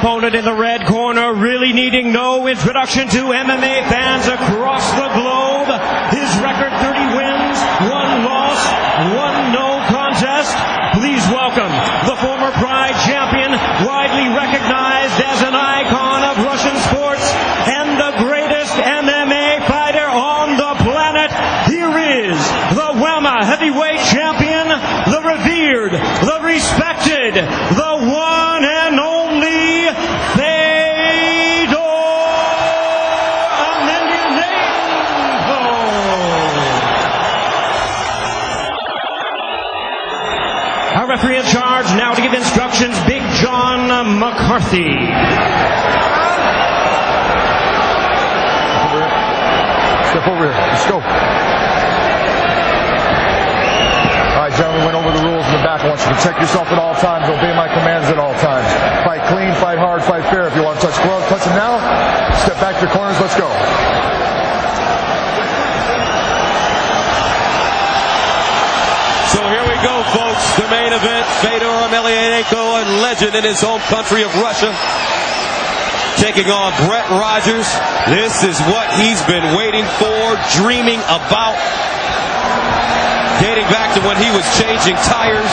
opponent in the red corner, really needing no introduction to MMA fans across the globe. His record 30 wins, 1 loss, 1 no contest. Please welcome the former Pride champion, widely recognized as an icon of Russian sports and the greatest MMA fighter on the planet. Here is the WEMA heavyweight champion, the revered, the respected, the one and only FedorEmilianenko. Our referee in charge now to give instructions, Big John McCarthy. Step over here. Let's go. All right, gentlemen, went over the rules in the back. I want you to protect yourself at all times. Obey my commands at all times. Fight clean, fight hard, fight fair. If you want to touch gloves, touch them now. Step back to your corners. Let's go. So here we go, folks. The main event, FedorEmilianenko, a legend in his home country of Russia, taking on BrettRogers. This is what he's been waiting for, dreaming about, dating back to when he was changing tires.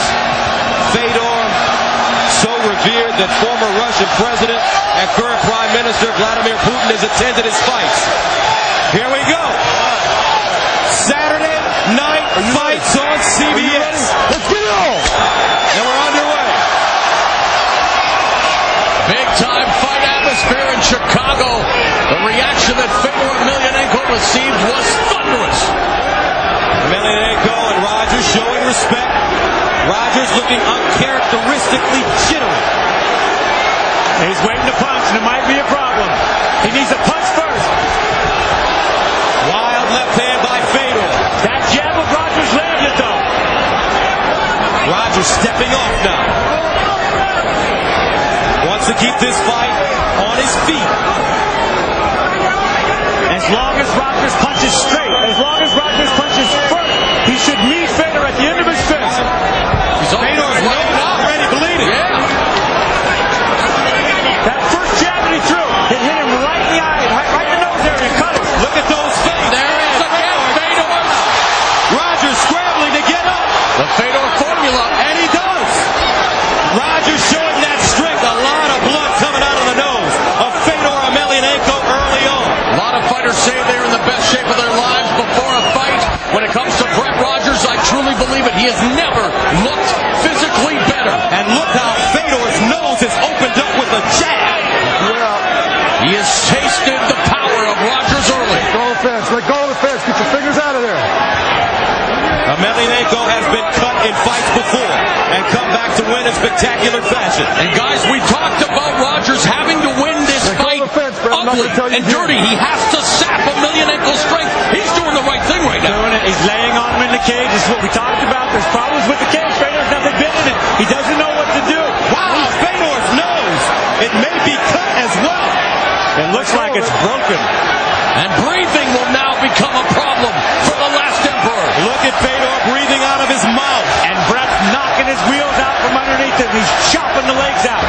Fedor, so revered that former Russian president and current Prime Minister Vladimir Putin has attended his fights. Here we go. Saturday night fights on CBS. Let's go! And we're underway. Big time fight atmosphere in Chicago. The reaction that FedorEmilianenko received was thunderous. Emilianenko and Rogers showing respect. Rogers looking uncharacteristically jittery. He's waiting to punch, and it might be a problem. He needs a punch first. Wild left hand by Fedor. That jab of Rogers landed, though. Rogers stepping off now. Wants to keep this fight on his feet. As long as Rogers punches straight, as long as Rogers punches first, he should meet Fedor at the end of his fist. Fedor's already bleeding. Yeah. That first jab that he threw, it hit him right in the eye, right in the nose area, and cut it. Look at those feints. There is again Fedor. Rogers scrambling to get up. The Fedor formula. And he does. Rogers showing that strength. A lot of blood coming out of the nose of FedorEmilianenko early on. A lot of fighters say they're in the best shape of their lives before a fight. When it comes to BrettRogers, I truly believe it. He has never looked physically better. And look how Fedor's nose is opened up with a jab. He has tasted the power of Rogers early. Let go of the fence. Let go of the fence. Get your fingers out of there. Emilianenko has been cut in fights before and come back to win in spectacular fashion. And guys, we talked about Rogers having to win this fight ugly and dirty. He has to sap Emilianenko's strength. He's doing the right thing right now. He's laying on him in the cage. This is what we talked about. There's problems with the cage. Fedor's never been in it. He doesn't know what to do. Wow, Fedor's nose. It may be cut as well. It looks like it's broken. And breathing will now become a problem for TheLastEmperor. Look at Fedor breathing out of his mouth. And Brett's knocking his wheels out from underneath him. He's chopping the legs out.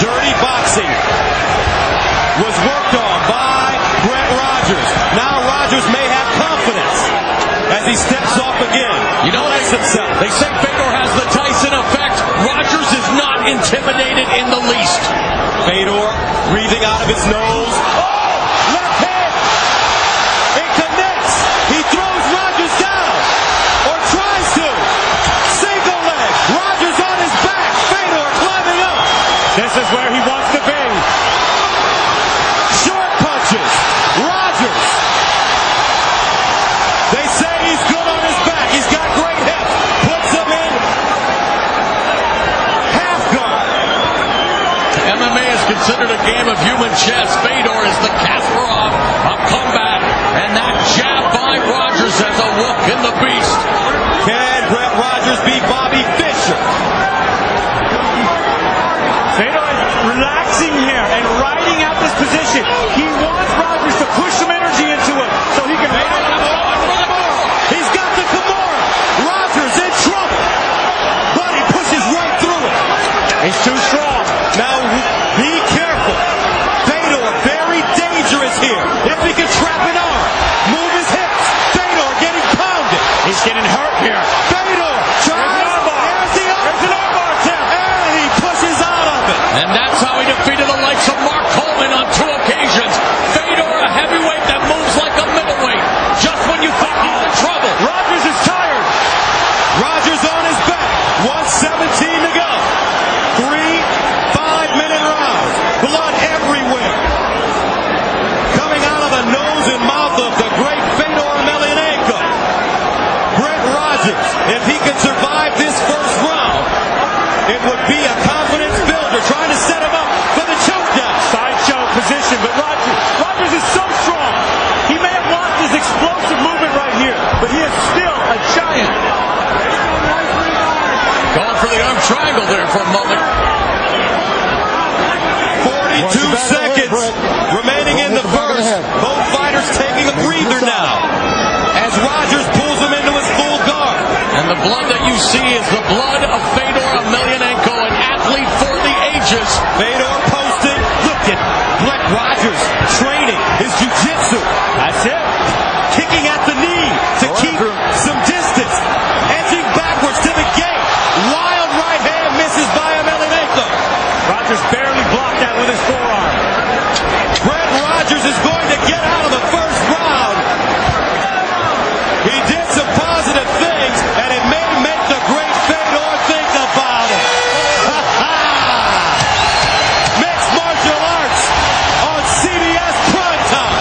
Dirty boxing was worked on by BrettRogers. Now Rogers may have confidence as he steps off again. You know, himself. They say Fedor has the Tyson effect. Rogers is not intimidated in the least. Fedor breathing out of his nose. Oh! Left hand! It connects! He throws Rogers down! Or tries to! Single leg! Rogers on his back! Fedor climbing up! This is where he wants to be. Short punches! Rogers! They say he's good on his back. He's got great hips. Puts him in half guard. MMA is considered a game of human chess. Fedor is the Kasparov of combat. And that jab by Rogers has awoken the beast. Can BrettRogers beat Bobby Fischer? Fedor is relaxing here and riding out this position. He wants Rogers to push some energy into him so he can ride out the Kimura. He's got the Kimura. Rogers in trouble. But he pushes right through it. He's too strong. Now be careful. angle there for a moment. 42 seconds remaining in the first. Both fighters taking a breather now as Rogers pulls him into his full guard. And the blood that you see is the blood of FedorEmilianenko, an athlete for the ages. Fedor posting. Look at BrettRogers training his jiu-jitsu. That's it. Kicking at the knee to keep some distance. Edging backwards to the gate. Wild right hand misses by Emilianenko. Rogers barely blocked that with his forearm. BrettRogers is going to get out of the first round. He did some positive things, and it may make the great Fedor think about it. Mixed martial arts on CBS primetime.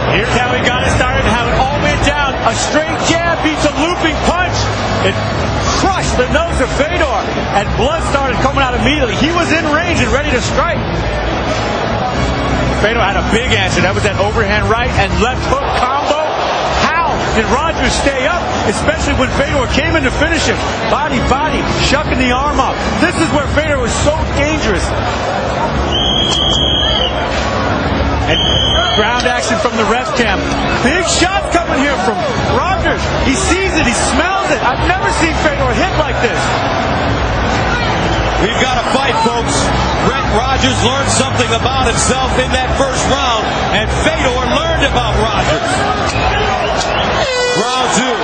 Here's how he got it started, how it all went down. A straight jab beats a looping punch. It crushed the nose of Fedor, and blood started coming out immediately. He was in range and ready to strike. Fedor had a big answer. That was that overhand right and left hook combo. How did Rogers stay up, especially when Fedor came in to finish him? Body, shucking the arm up. This is where Fedor was so dangerous. And ground action from the ref cam. Big shot coming here from Rogers. He sees it, he smells it. I've never seen Fedor hit like this. We've got to fight, folks. BrettRogers learned something about himself in that first round, and Fedor learned about Rogers. Round two.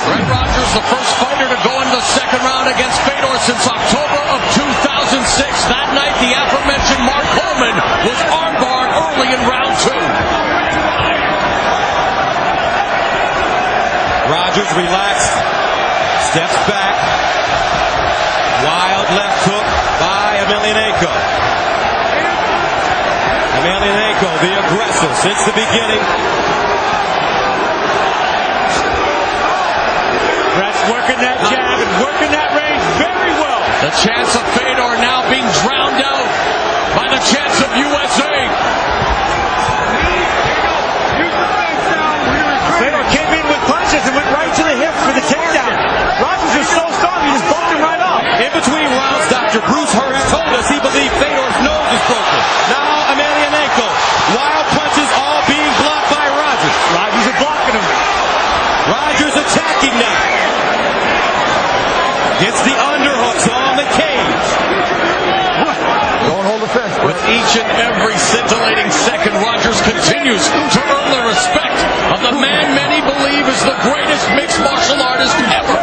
BrettRogers, the first fighter to go into the second round against Fedor since October of 2006. That night, the aforementioned Mark Hoffman was armbarred early in round two. Rogers relaxed, steps back. Wild left hook by Emilianenko. Emilianenko, the aggressor since the beginning. Brett's working that jab and working that range very well. The chance of Fedor now being drowned out by the chance of USA. Fedor came in with punches and went right to the hips for the takedown. Rogers was so strong, he just bumped him right off. In between rounds, Dr. Bruce Hurst told us he believed Fedor's nose is broken. Now Emilianenko, wild punches all being blocked by Rogers. Rogers is blocking him. Rogers attacking now. Gets the underhooks on the cage. Don't hold the fence. With each and every scintillating second, Rogers continues to earn the respect of the man many believe is the greatest mixed martial artist ever.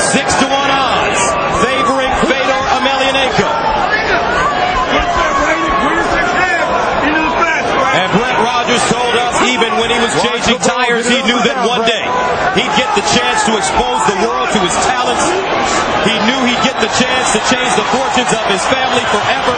6-1 odds favoring FedorEmilianenko. And BrettRogers told us even when he was changing tires, he knew that one day he'd get the chance to expose the world to his talents. He knew he'd get the chance to change the fortunes of his family forever.